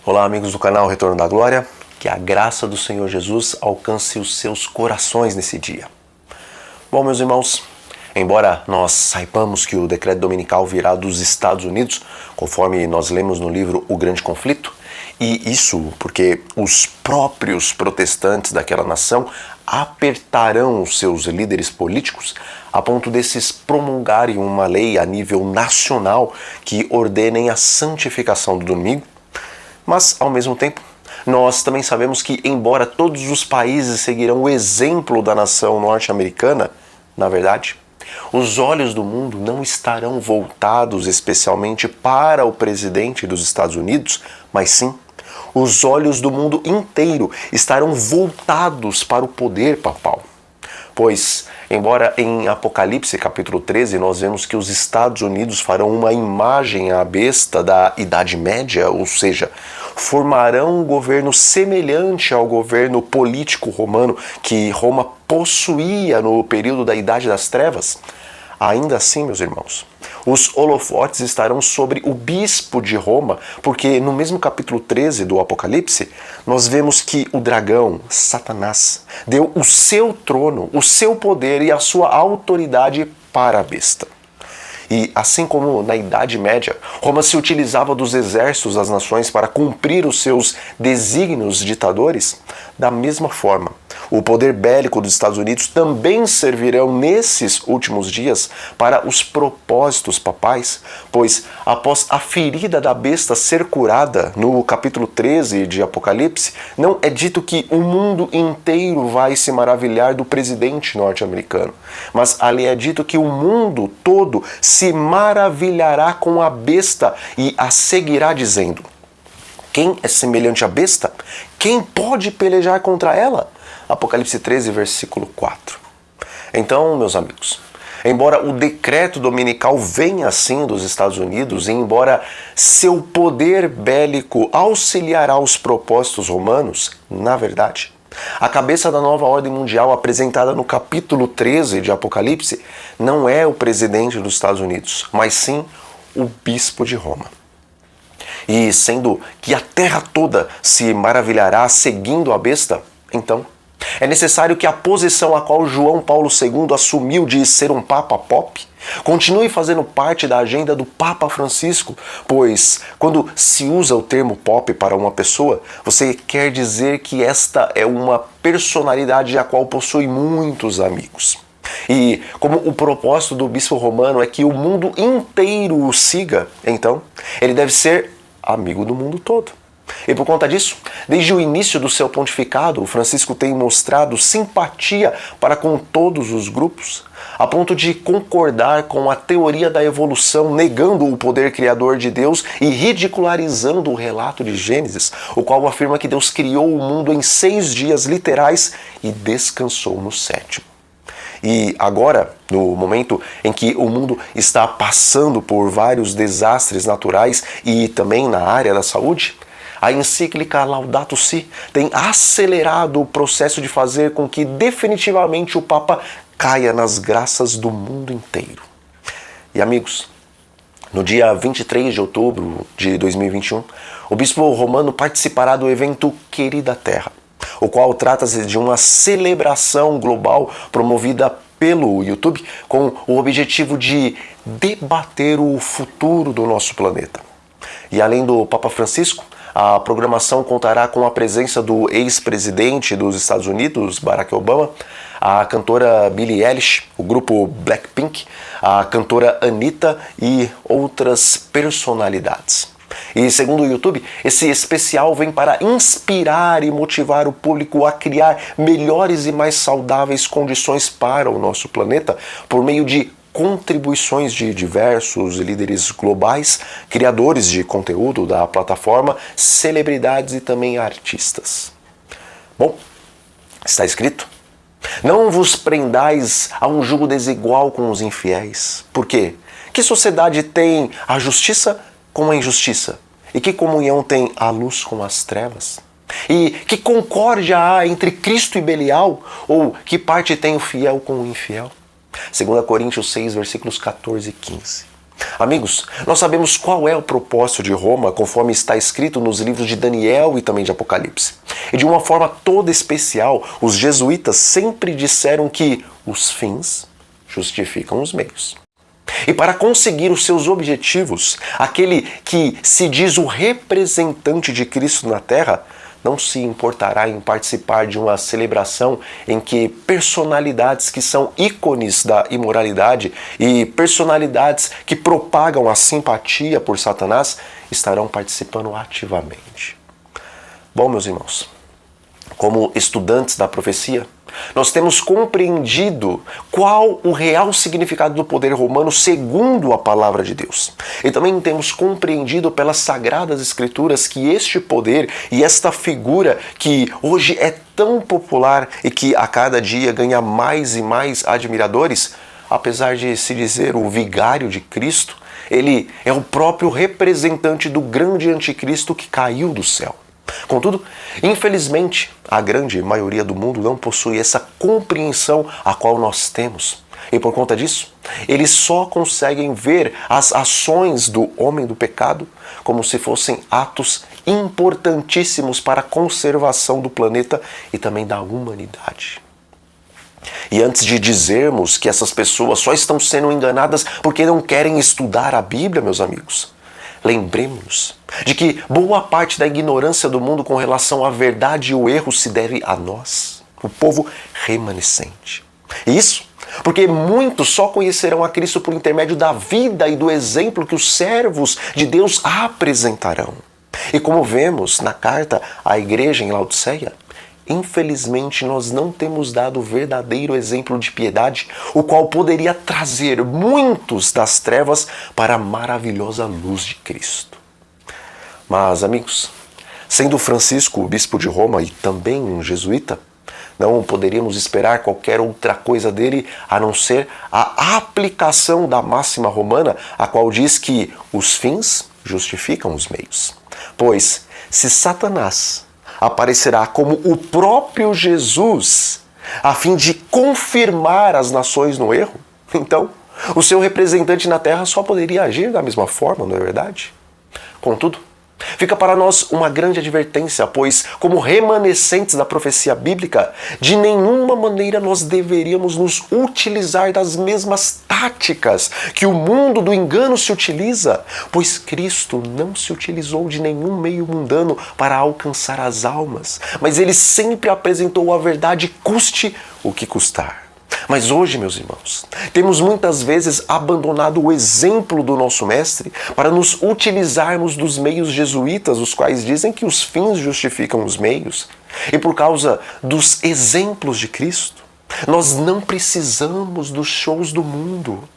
Olá, amigos do canal Retorno da Glória, que a graça do Senhor Jesus alcance os seus corações nesse dia. Bom, meus irmãos, embora nós saibamos que o decreto dominical virá dos Estados Unidos, conforme nós lemos no livro O Grande Conflito, e isso porque os próprios protestantes daquela nação apertarão os seus líderes políticos a ponto desses promulgarem uma lei a nível nacional que ordenem a santificação do domingo. Mas, ao mesmo tempo, nós também sabemos que, embora todos os países seguirão o exemplo da nação norte-americana, na verdade, os olhos do mundo não estarão voltados especialmente para o presidente dos Estados Unidos, mas sim, os olhos do mundo inteiro estarão voltados para o poder papal. Pois, embora em Apocalipse capítulo 13 nós vemos que os Estados Unidos farão uma imagem à besta da Idade Média, ou seja, formarão um governo semelhante ao governo político romano que Roma possuía no período da Idade das Trevas, ainda assim, meus irmãos, os holofotes estarão sobre o bispo de Roma, porque no mesmo capítulo 13 do Apocalipse, nós vemos que o dragão, Satanás, deu o seu trono, o seu poder e a sua autoridade para a besta. E assim como na Idade Média, Roma se utilizava dos exércitos das nações para cumprir os seus desígnios ditadores, da mesma forma, o poder bélico dos Estados Unidos também servirão nesses últimos dias para os propósitos papais, pois após a ferida da besta ser curada, no capítulo 13 de Apocalipse, não é dito que o mundo inteiro vai se maravilhar do presidente norte-americano, mas ali é dito que o mundo todo se maravilhará com a besta e a seguirá dizendo: quem é semelhante à besta? Quem pode pelejar contra ela? Apocalipse 13, versículo 4. Então, meus amigos, embora o decreto dominical venha assim dos Estados Unidos, e embora seu poder bélico auxiliará os propósitos romanos, na verdade, a cabeça da nova ordem mundial apresentada no capítulo 13 de Apocalipse não é o presidente dos Estados Unidos, mas sim o bispo de Roma. E sendo que a terra toda se maravilhará seguindo a besta, então é necessário que a posição a qual João Paulo II assumiu de ser um Papa Pop continue fazendo parte da agenda do Papa Francisco, pois quando se usa o termo pop para uma pessoa, você quer dizer que esta é uma personalidade a qual possui muitos amigos. E como o propósito do bispo romano é que o mundo inteiro o siga, então ele deve ser amigo do mundo todo. E por conta disso, desde o início do seu pontificado, o Francisco tem mostrado simpatia para com todos os grupos, a ponto de concordar com a teoria da evolução, negando o poder criador de Deus e ridicularizando o relato de Gênesis, o qual afirma que Deus criou o mundo em 6 dias literais e descansou no 7º. E agora, no momento em que o mundo está passando por vários desastres naturais e também na área da saúde, a encíclica Laudato Si tem acelerado o processo de fazer com que definitivamente o Papa caia nas graças do mundo inteiro. E amigos, no dia 23 de outubro de 2021, o bispo romano participará do evento Querida Terra, o qual trata-se de uma celebração global promovida pelo YouTube com o objetivo de debater o futuro do nosso planeta. E além do Papa Francisco, a programação contará com a presença do ex-presidente dos Estados Unidos, Barack Obama, a cantora Billie Eilish, o grupo Blackpink, a cantora Anitta e outras personalidades. E segundo o YouTube, esse especial vem para inspirar e motivar o público a criar melhores e mais saudáveis condições para o nosso planeta por meio de contribuições de diversos líderes globais, criadores de conteúdo da plataforma, celebridades e também artistas. Bom, está escrito: não vos prendais a um jugo desigual com os infiéis. Por quê? Que sociedade tem a justiça com a injustiça? E que comunhão tem a luz com as trevas? E que concórdia há entre Cristo e Belial? Ou que parte tem o fiel com o infiel? 2 Coríntios 6, versículos 14 e 15. Amigos, nós sabemos qual é o propósito de Roma, conforme está escrito nos livros de Daniel e também de Apocalipse. E de uma forma toda especial, os jesuítas sempre disseram que os fins justificam os meios. E para conseguir os seus objetivos, aquele que se diz o representante de Cristo na Terra não se importará em participar de uma celebração em que personalidades que são ícones da imoralidade e personalidades que propagam a simpatia por Satanás estarão participando ativamente. Bom, meus irmãos, como estudantes da profecia, nós temos compreendido qual o real significado do poder romano segundo a palavra de Deus. E também temos compreendido pelas Sagradas Escrituras que este poder e esta figura que hoje é tão popular e que a cada dia ganha mais e mais admiradores, apesar de se dizer o vigário de Cristo, ele é o próprio representante do grande anticristo que caiu do céu. Contudo, infelizmente, a grande maioria do mundo não possui essa compreensão a qual nós temos. E por conta disso, eles só conseguem ver as ações do homem do pecado como se fossem atos importantíssimos para a conservação do planeta e também da humanidade. E antes de dizermos que essas pessoas só estão sendo enganadas porque não querem estudar a Bíblia, meus amigos, lembremos-nos de que boa parte da ignorância do mundo com relação à verdade e o erro se deve a nós, o povo remanescente. E isso porque muitos só conhecerão a Cristo por intermédio da vida e do exemplo que os servos de Deus apresentarão. E como vemos na carta à igreja em Laodiceia, infelizmente nós não temos dado o verdadeiro exemplo de piedade, o qual poderia trazer muitos das trevas para a maravilhosa luz de Cristo. Mas, amigos, sendo Francisco o bispo de Roma e também um jesuíta, não poderíamos esperar qualquer outra coisa dele a não ser a aplicação da máxima romana, a qual diz que os fins justificam os meios. Pois, se Satanás aparecerá como o próprio Jesus, a fim de confirmar as nações no erro, então o seu representante na Terra só poderia agir da mesma forma, não é verdade? Contudo, fica para nós uma grande advertência, pois, como remanescentes da profecia bíblica, de nenhuma maneira nós deveríamos nos utilizar das mesmas táticas que o mundo do engano se utiliza, pois Cristo não se utilizou de nenhum meio mundano para alcançar as almas, mas ele sempre apresentou a verdade, custe o que custar. Mas hoje, meus irmãos, temos muitas vezes abandonado o exemplo do nosso mestre para nos utilizarmos dos meios jesuítas, os quais dizem que os fins justificam os meios. E por causa dos exemplos de Cristo, nós não precisamos dos shows do mundo.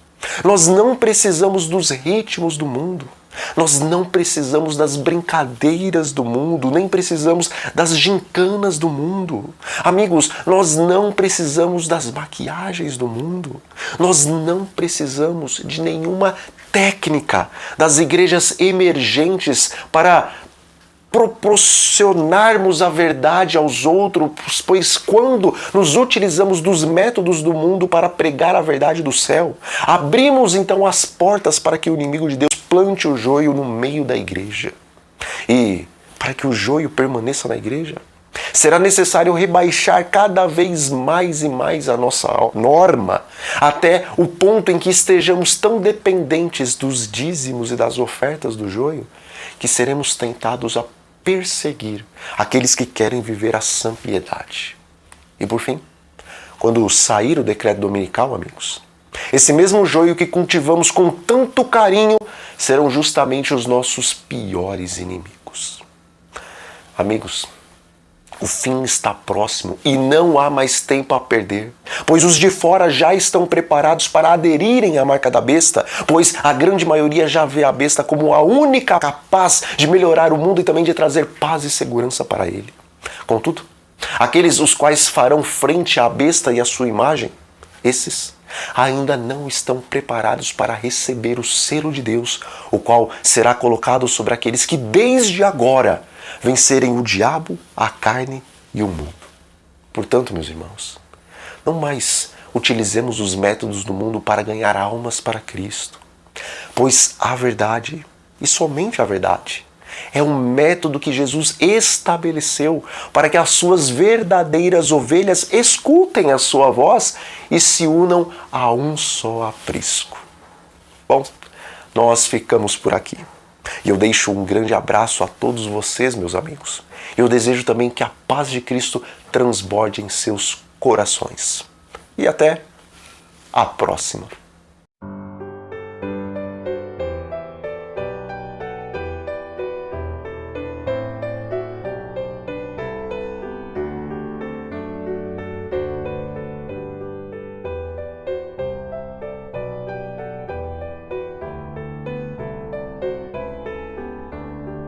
Nós não precisamos dos ritmos do mundo. Nós não precisamos das brincadeiras do mundo, nem precisamos das gincanas do mundo. Amigos, nós não precisamos das maquiagens do mundo. Nós não precisamos de nenhuma técnica das igrejas emergentes para proporcionarmos a verdade aos outros, pois quando nos utilizamos dos métodos do mundo para pregar a verdade do céu, abrimos então as portas para que o inimigo de Deus plante o joio no meio da igreja. E para que o joio permaneça na igreja, será necessário rebaixar cada vez mais e mais a nossa norma, até o ponto em que estejamos tão dependentes dos dízimos e das ofertas do joio, que seremos tentados a perseguir aqueles que querem viver a sã piedade. E por fim, quando sair o decreto dominical, amigos, esse mesmo joio que cultivamos com tanto carinho serão justamente os nossos piores inimigos. Amigos, o fim está próximo e não há mais tempo a perder, pois os de fora já estão preparados para aderirem à marca da besta, pois a grande maioria já vê a besta como a única capaz de melhorar o mundo e também de trazer paz e segurança para ele. Contudo, aqueles os quais farão frente à besta e à sua imagem, esses ainda não estão preparados para receber o selo de Deus, o qual será colocado sobre aqueles que desde agora vencerem o diabo, a carne e o mundo. Portanto, meus irmãos, não mais utilizemos os métodos do mundo para ganhar almas para Cristo. Pois a verdade, e somente a verdade, é um método que Jesus estabeleceu para que as suas verdadeiras ovelhas escutem a sua voz e se unam a um só aprisco. Bom, nós ficamos por aqui. E eu deixo um grande abraço a todos vocês, meus amigos. Eu desejo também que a paz de Cristo transborde em seus corações. E até a próxima.